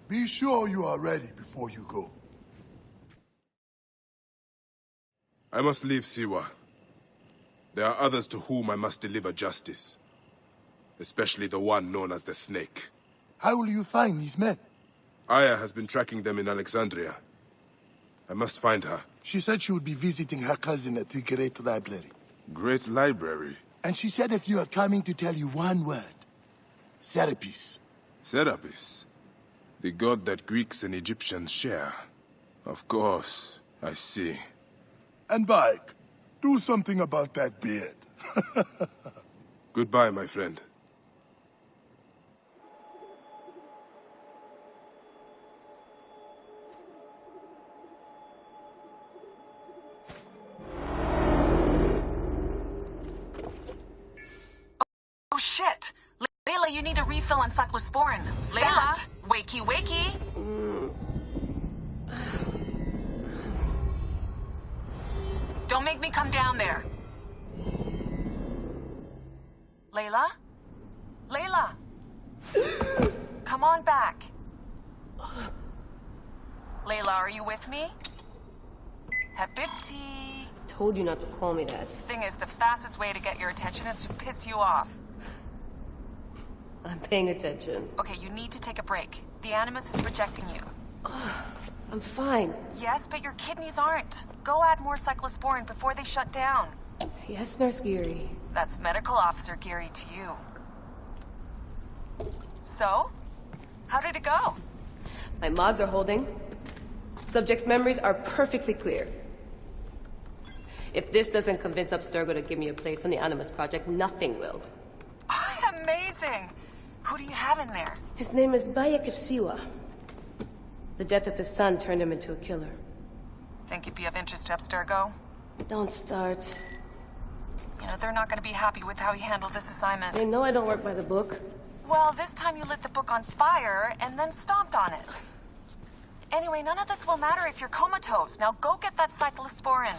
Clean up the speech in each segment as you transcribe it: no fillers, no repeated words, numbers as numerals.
Be sure you are ready before you go. I must leave Siwa. There are others to whom I must deliver justice. Especially the one known as the Snake. How will you find these men? Aya has been tracking them in Alexandria. I must find her. She said she would be visiting her cousin at the Great Library. Great Library? And she said if you are coming to tell you one word. Serapis. Serapis? The god that Greeks and Egyptians share. Of course, I see. And Bike, do something about that beard. Goodbye, my friend. Oh shit! Layla, you need a refill on cyclosporin. Layla! Wakey, wakey! Don't make me come down there. Layla? Layla! Come on back. Layla, are you with me? Habibti. Told you not to call me that. Thing is, the fastest way to get your attention is to piss you off. I'm paying attention. Okay, you need to take a break. The Animus is rejecting you. I'm fine. Yes, but your kidneys aren't. Go add more cyclosporin before they shut down. Yes, Nurse Geary. That's Medical Officer Geary to you. So? How did it go? My mods are holding. Subject's memories are perfectly clear. If this doesn't convince Abstergo to give me a place on the Animus Project, nothing will. Amazing! Who do you have in there? His name is Bayek of Siwa. The death of his son turned him into a killer. Think he'd be of interest to Abstergo? Don't start. You know, they're not gonna be happy with how he handled this assignment. They know I don't work by the book. Well, this time you lit the book on fire and then stomped on it. Anyway, none of this will matter if you're comatose. Now go get that cyclosporin.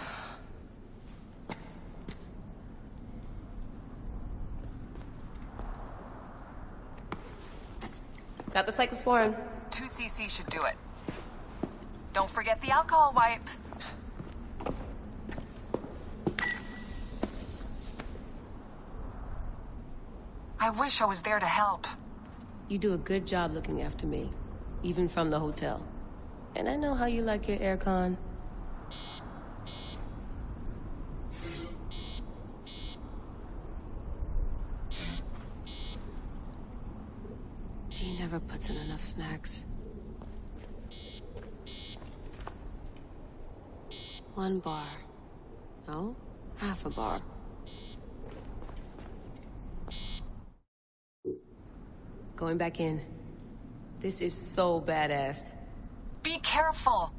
Got the cyclosporin. 2 cc should do it. Don't forget the alcohol wipe. I wish I was there to help. You do a good job looking after me, even from the hotel. And I know how you like your aircon. Dee never puts in enough snacks. 1 bar. No, half a bar. Going back in. This is so badass. Be careful.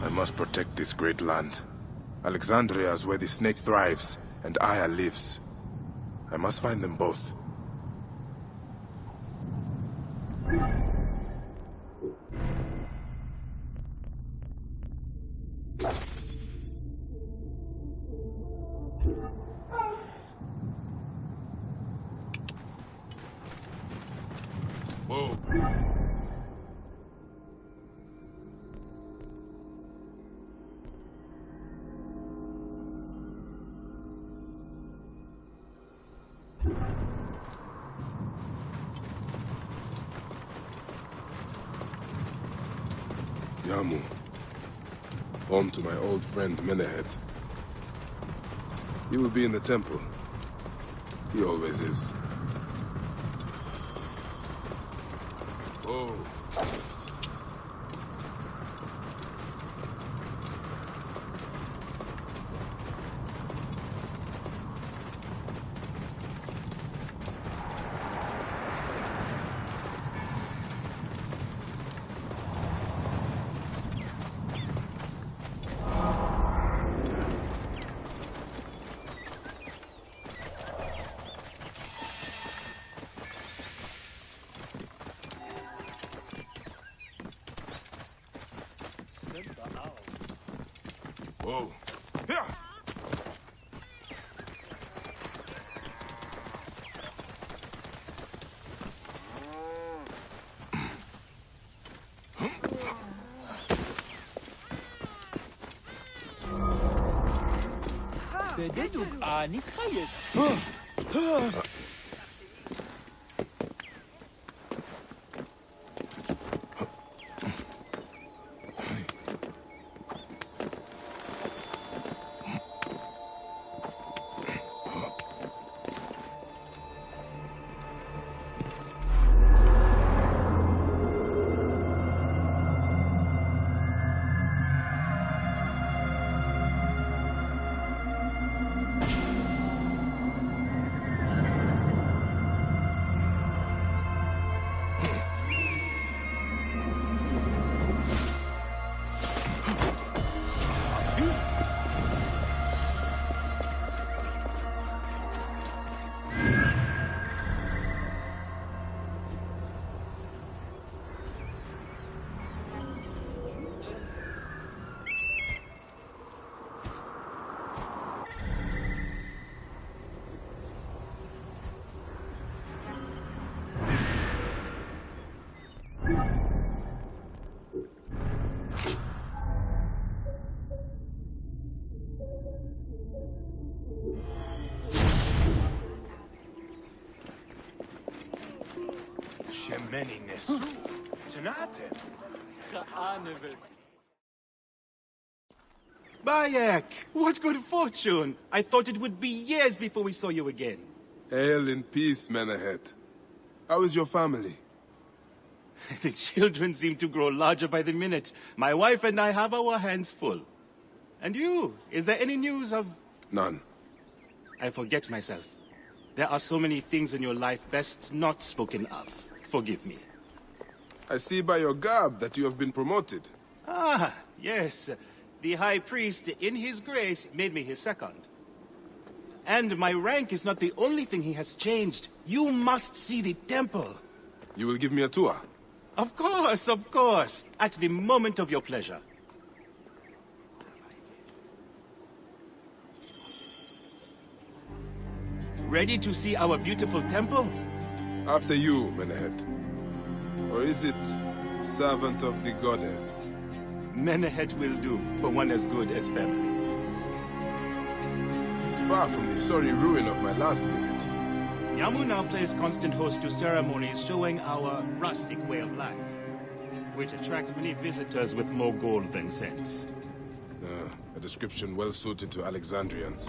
I must protect this great land. Alexandria is where the snake thrives, and Aya lives. I must find them both. Whoa. Yamu. Home to my old friend Menehet. He will be in the temple. He always is. Oh. Whoa. Here! بددوك آني خيط Shemeni Nesu. Tanate. Bayek, what good fortune! I thought it would be years before we saw you again. Hail in peace, Menehet. How is your family? The children seem to grow larger by the minute. My wife and I have our hands full. And you, is there any news of... None. I forget myself. There are so many things in your life best not spoken of. Forgive me. I see by your garb that you have been promoted. Ah, yes. The High Priest, in his grace, made me his second. And my rank is not the only thing he has changed. You must see the temple. You will give me a tour? Of course, of course. At the moment of your pleasure. Ready to see our beautiful temple? After you, Menehet. Or is it servant of the goddess? Menehet will do for one as good as family. It's far from the sorry ruin of my last visit. Yamu now plays constant host to ceremonies showing our rustic way of life, which attract many visitors with more gold than sense. A description well suited to Alexandrians.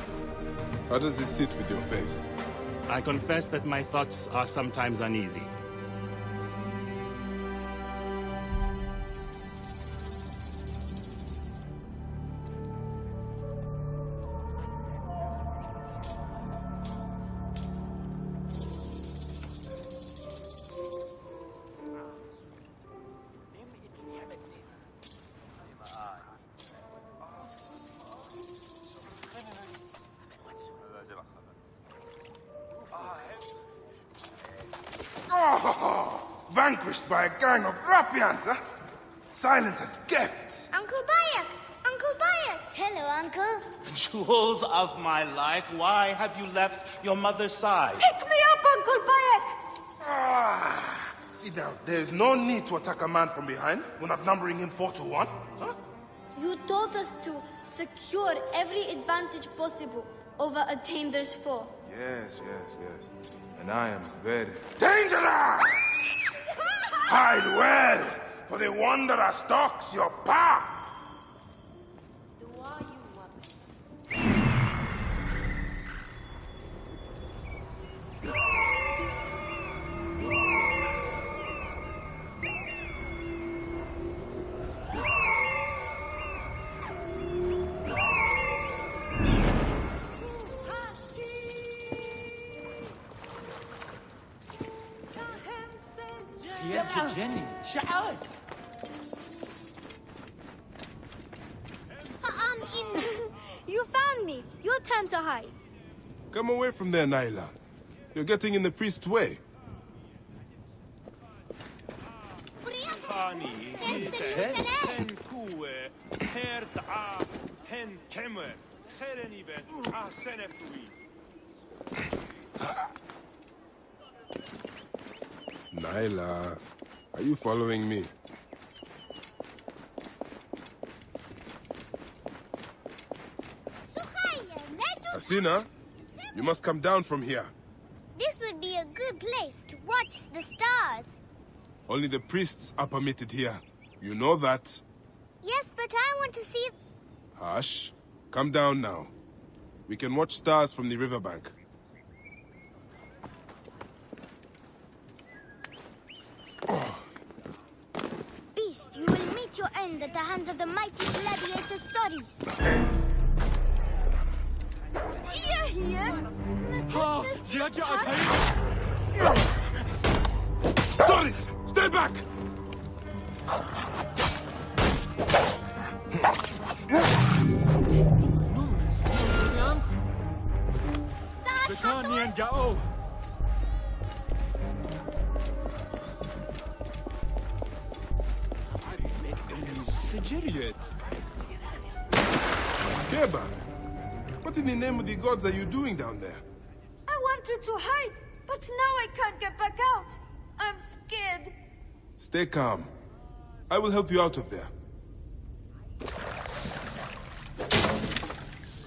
How does this sit with your faith? I confess that my thoughts are sometimes uneasy. Vanquished by a gang of ruffians, huh? Silent as gifts. Uncle Bayek! Uncle Bayek! Hello, Uncle. Jewels of my life, why have you left your mother's side? Pick me up, Uncle Bayek! Sit down. There's no need to attack a man from behind. We're not numbering him 4 to 1. Huh? You taught us to secure every advantage possible over a Tander's foe. Yes. And I am very dangerous! Hide well, for the wanderer stalks your path! You found me. Your turn to hide. Come away from there, Naila. You're getting in the priest's way. Naila, are you following me? Asina, you must come down from here. This would be a good place to watch the stars. Only the priests are permitted here. You know that. Yes, but I want to see... Hush. Come down now. We can watch stars from the riverbank. Beast, you will meet your end at the hands of the mighty gladiator Soris. Soris! Stay back! Keba, what in the name of the gods are you doing down there? I wanted to hide, but now I can't get back out. I'm scared. Stay calm. I will help you out of there.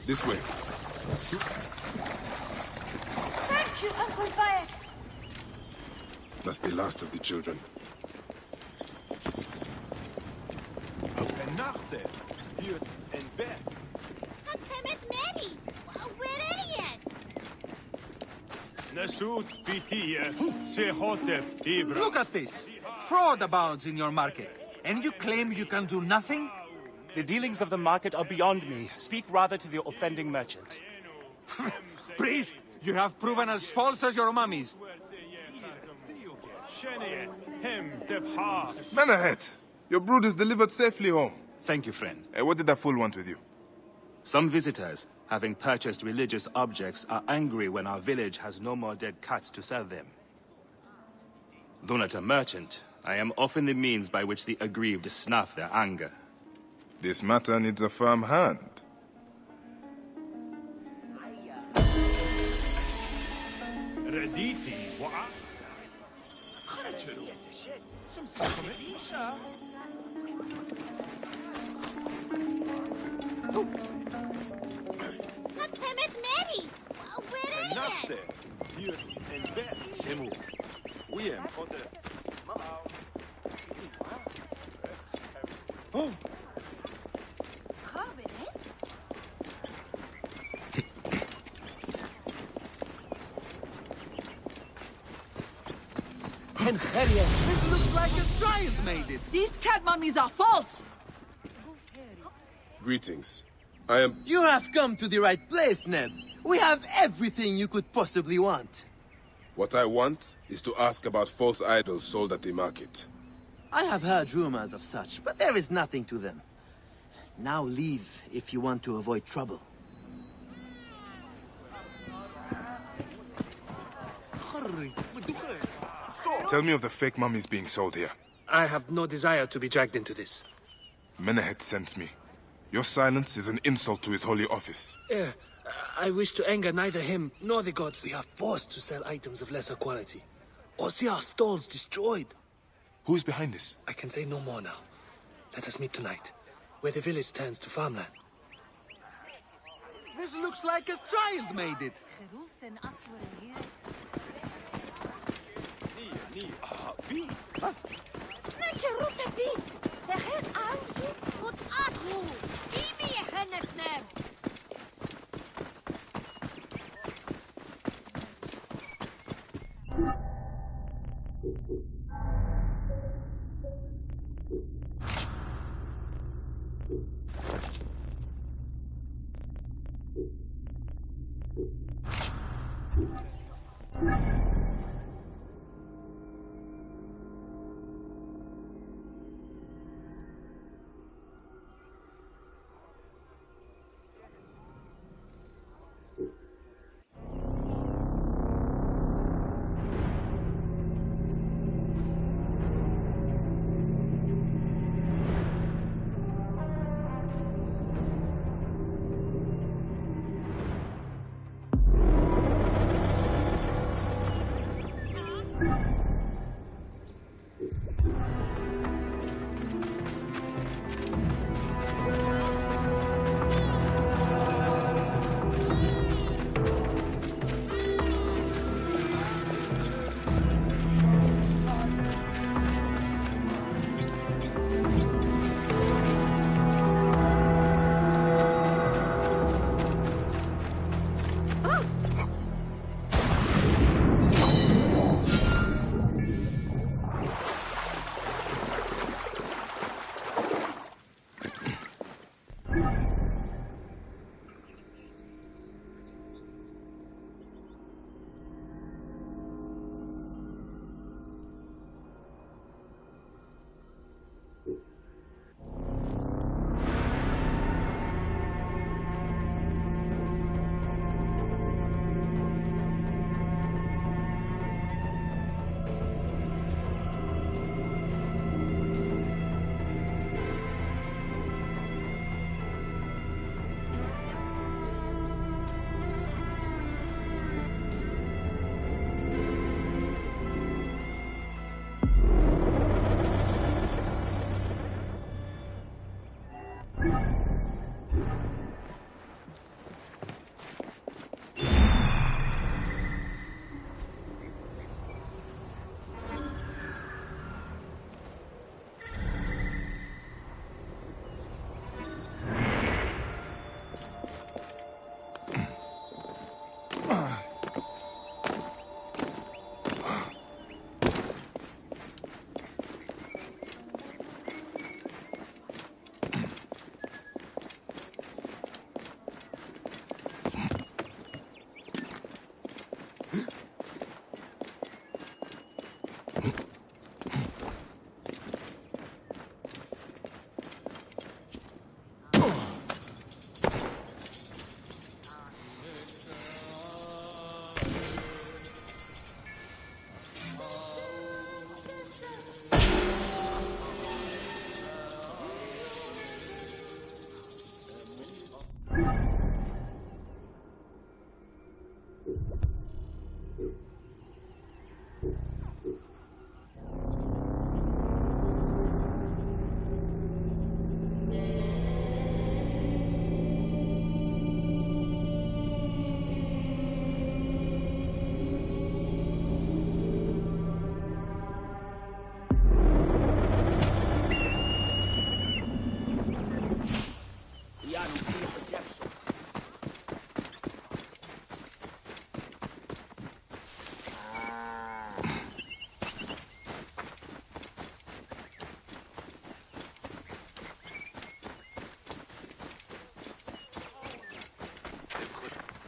This way. Thank you, Uncle Bayek. That's the last of the children. Look at this! Fraud abounds in your market, and you claim you can do nothing? The dealings of the market are beyond me. Speak rather to the offending merchant. Priest, you have proven as false as your mummies. Menahet, your brood is delivered safely home. Thank you, friend. What did that fool want with you? Some visitors, having purchased religious objects, are angry when our village has no more dead cats to sell them. Though not a merchant, I am often the means by which the aggrieved snuff their anger. This matter needs a firm hand. This looks like a giant made it. These cat mummies are false. Greetings. I am... You have come to the right place, Neb. We have everything you could possibly want. What I want is to ask about false idols sold at the market. I have heard rumors of such, but there is nothing to them. Now leave if you want to avoid trouble. Tell me of the fake mummies being sold here. I have no desire to be dragged into this. Menahet sent me. Your silence is an insult to his holy office. I wish to anger neither him nor the gods. We are forced to sell items of lesser quality, or see our stalls destroyed. Who's behind this? I can say no more now. Let us meet tonight, where the village turns to farmland. This looks like a child made it.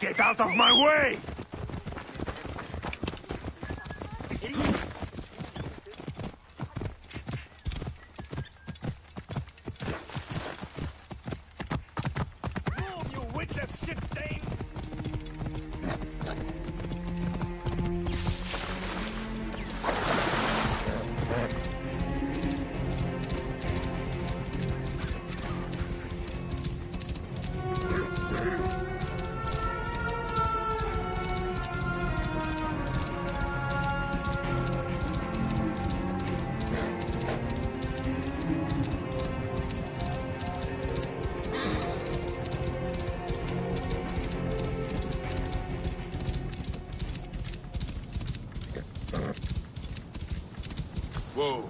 Get out of my way! Move, you witless shit stains! Whoa.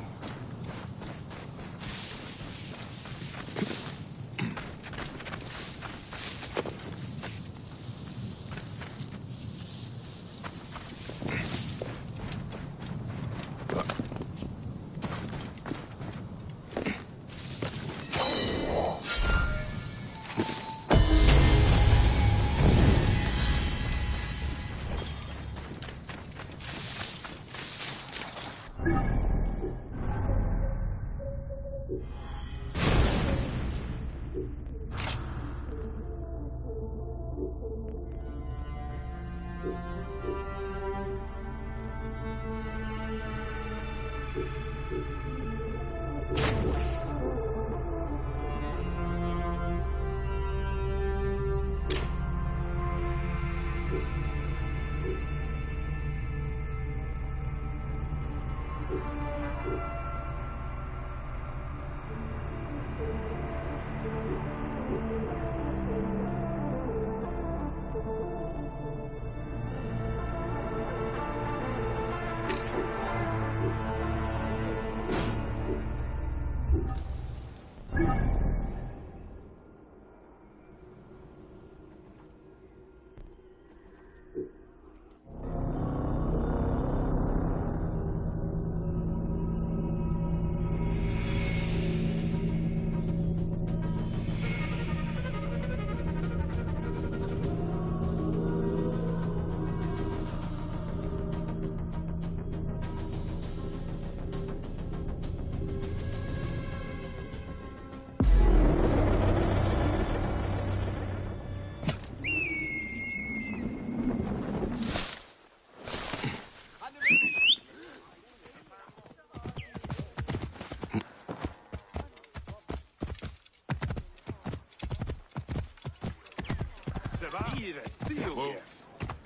Whoa.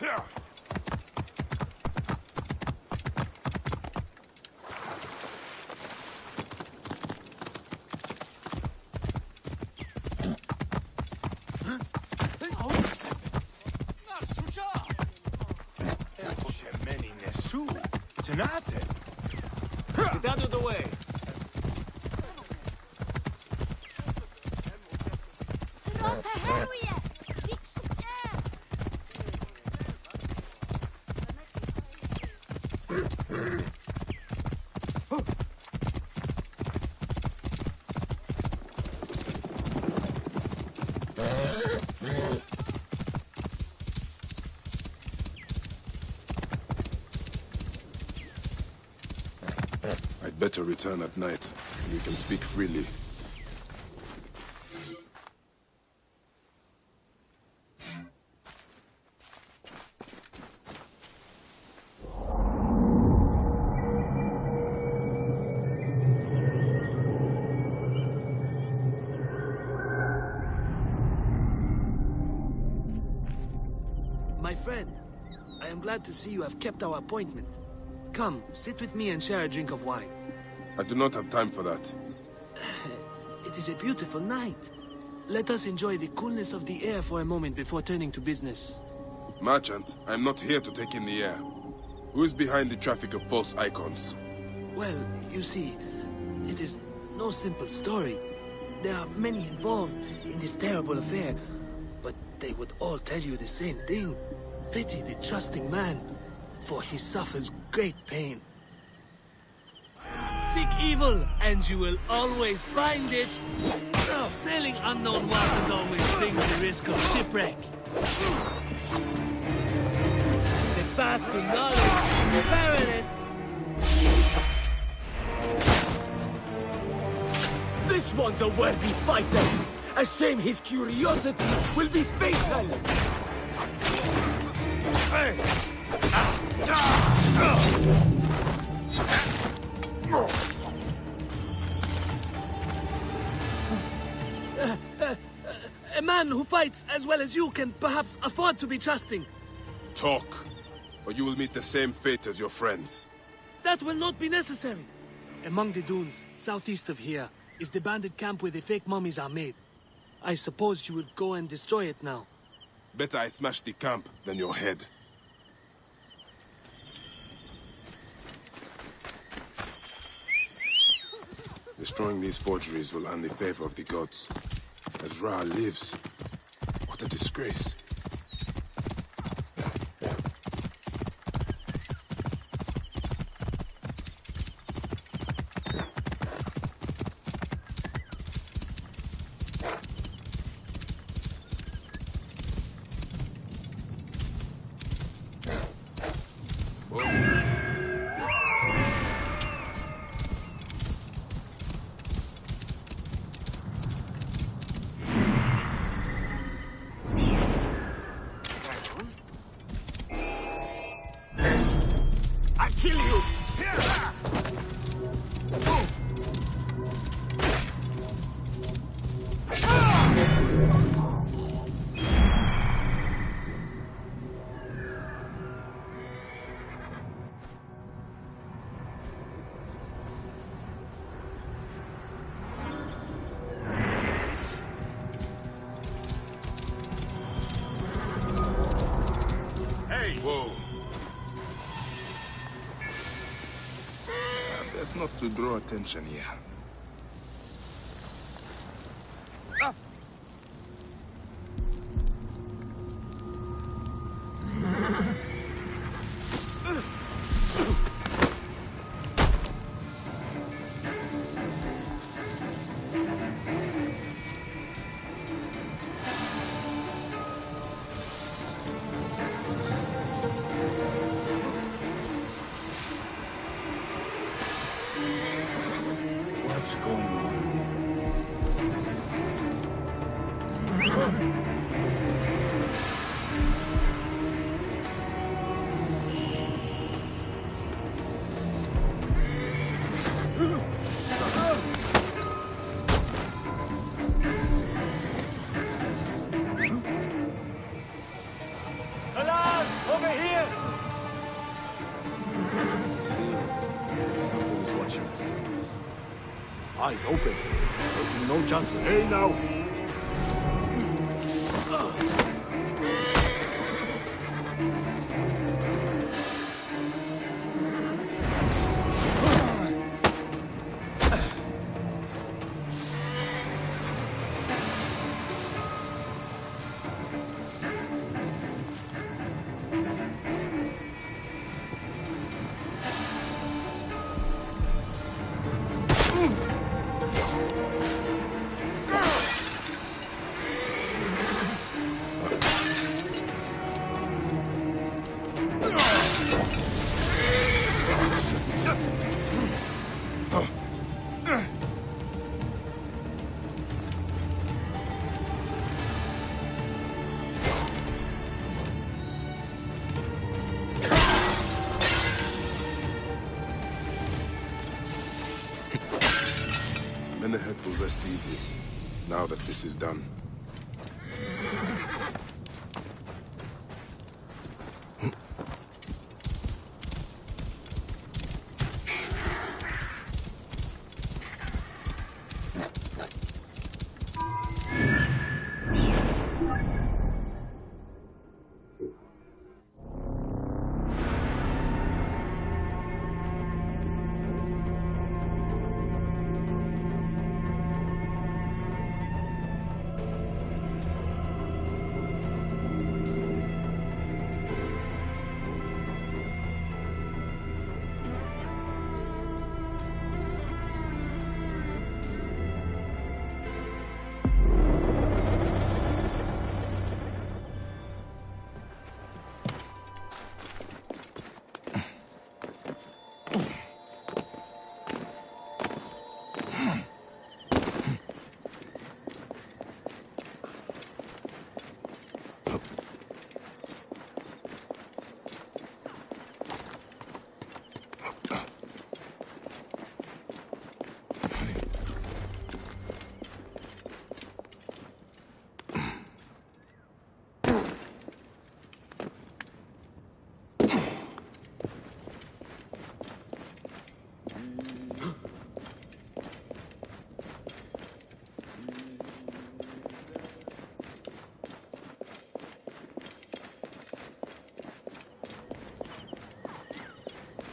Here. Get out of the way. I'd better return at night. We can speak freely. My friend, I am glad to see you have kept our appointment. Come, sit with me and share a drink of wine. I do not have time for that. It is a beautiful night. Let us enjoy the coolness of the air for a moment before turning to business. Merchant, I am not here to take in the air. Who is behind the traffic of false icons? Well, you see, it is no simple story. There are many involved in this terrible affair, but they would all tell you the same thing. Pity the trusting man, for he suffers great pain. Seek evil, and you will always find it. Sailing unknown waters always brings the risk of shipwreck. The path to knowledge is perilous. This one's a worthy fighter. A shame his curiosity will be fatal. Hey! A man who fights as well as you can perhaps afford to be trusting. Talk, or you will meet the same fate as your friends. That will not be necessary. Among the dunes, southeast of here, is the bandit camp where the fake mummies are made. I suppose you would go and destroy it now. Better I smash the camp than your head. Destroying these forgeries will earn the favor of the gods. As Ra lives, what a disgrace. Kill you! Hey! Whoa. Best not to draw attention here. What's going on? Alarm! Over here! Something is watching us. Eyes open. Taking no chances. Hey now! Men ahead will rest easy, now that this is done.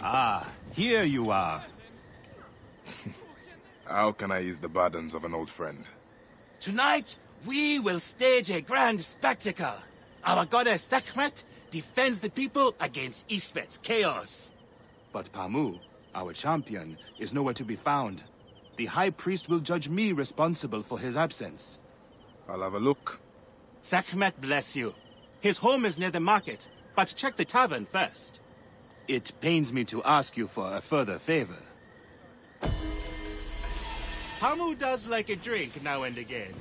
Ah, here you are. How can I ease the burdens of an old friend? Tonight, we will stage a grand spectacle. Our goddess Sekhmet defends the people against Isfet's chaos. But Pamu, our champion, is nowhere to be found. The High Priest will judge me responsible for his absence. I'll have a look. Sekhmet bless you. His home is near the market, but check the tavern first. It pains me to ask you for a further favor. Pamu does like a drink now and again.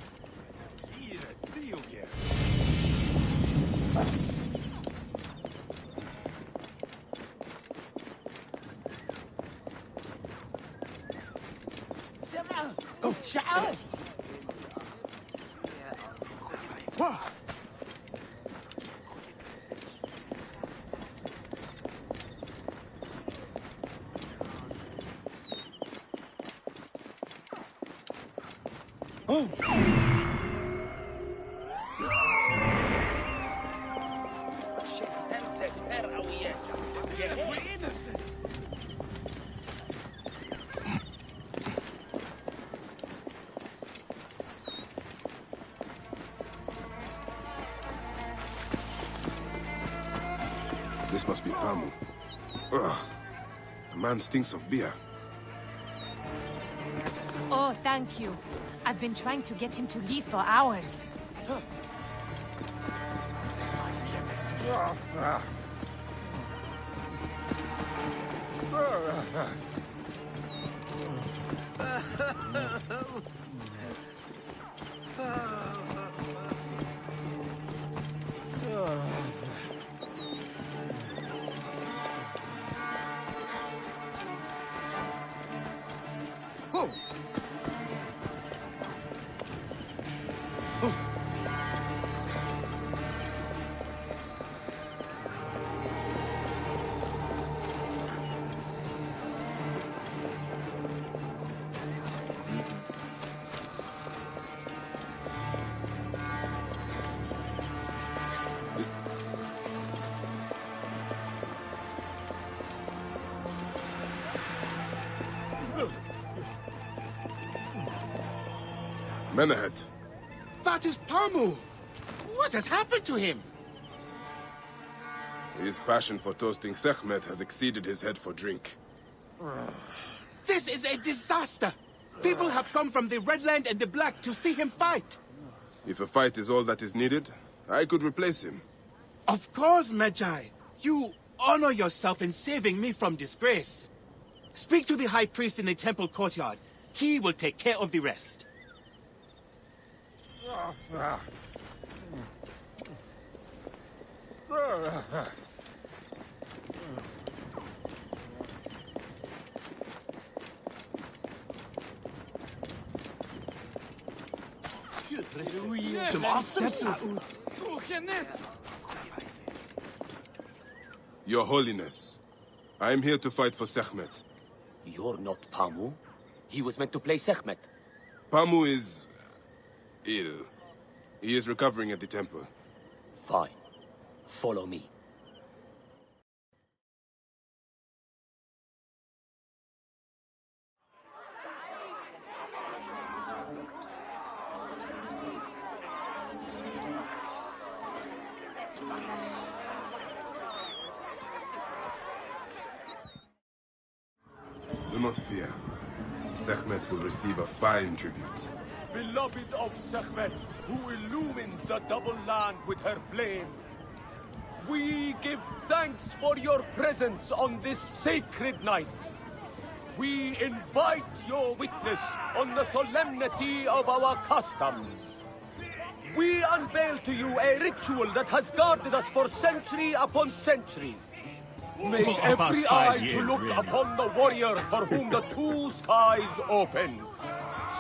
Oh, shout! Oh! This must be Pamu. Ugh. The man stinks of beer. Oh, thank you. I've been trying to get him to leave for hours. Men ahead. That is Pamu! What has happened to him? His passion for toasting Sekhmet has exceeded his head for drink. This is a disaster! People have come from the Red Land and the Black to see him fight. If a fight is all that is needed, I could replace him. Of course, Magi. You honor yourself in saving me from disgrace. Speak to the High Priest in the temple courtyard. He will take care of the rest. Your Holiness, I am here to fight for Sekhmet. You're not Pamu. He was meant to play Sekhmet. Pamu is ill. He is recovering at the temple. Fine. Follow me. Do not fear. Sekhmet will receive a fine tribute. Beloved of Sekhmet, who illumined the double land with her flame, we give thanks for your presence on this sacred night. We invite your witness on the solemnity of our customs. We unveil to you a ritual that has guarded us for century upon century. Make every eye to look upon the warrior for whom the two skies open.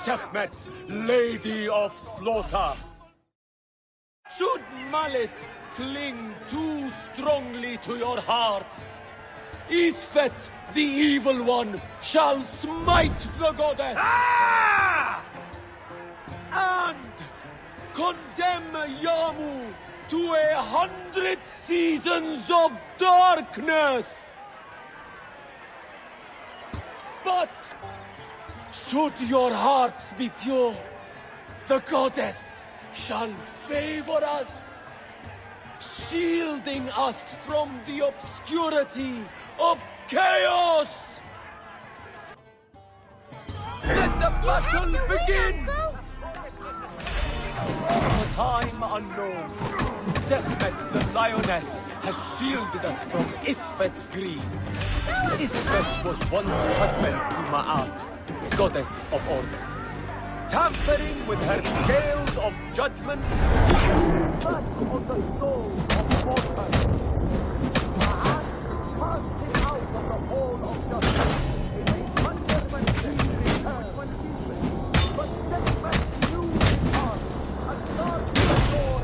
Sekhmet, Lady of Slaughter. Should malice cling too strongly to your hearts, Isfet, the evil one, shall smite the goddess. And condemn Yamu to 100 seasons of darkness. But Should your hearts be pure, the goddess shall favor us, shielding us from the obscurity of chaos! Let the battle begin! For time unknown, Sekhmet the lioness has shielded us from Isfet's greed. Isfet was once husband to Ma'at, goddess of order. Tampering with her scales of judgment, back on the soul of mortals. Ma'at cast him out of the hall of justice in a fundamental return. But Sekhmet knew his heart and guarded the door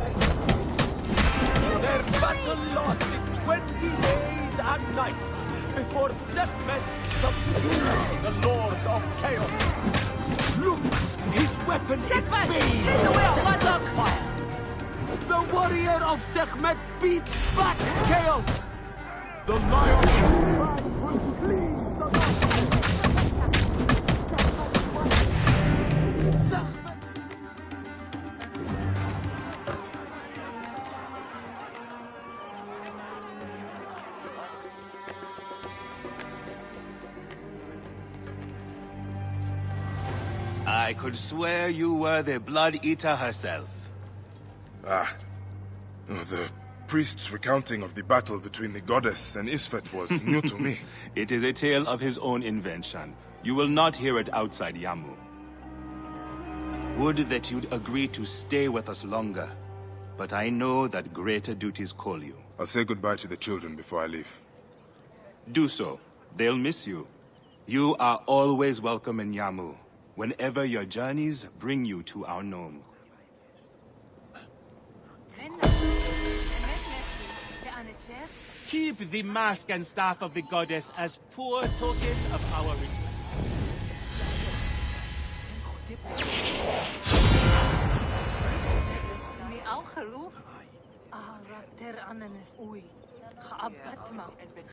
and their battle lasted 20 days and nights before Sekhmet subdued the Lord of Chaos. Look, his weapon is vain. Chase away our bloodlocked fire. The warrior of Sekhmet beats back chaos. The lion will flee the Sekhmet. I could swear you were the Blood Eater herself. The priest's recounting of the battle between the goddess and Isfet was new to me. It is a tale of his own invention. You will not hear it outside Yamu. Would that you'd agree to stay with us longer, but I know that greater duties call you. I'll say goodbye to the children before I leave. Do so. They'll miss you. You are always welcome in Yamu, whenever your journeys bring you to our gnome. Keep the mask and staff of the goddess as poor tokens of our respect.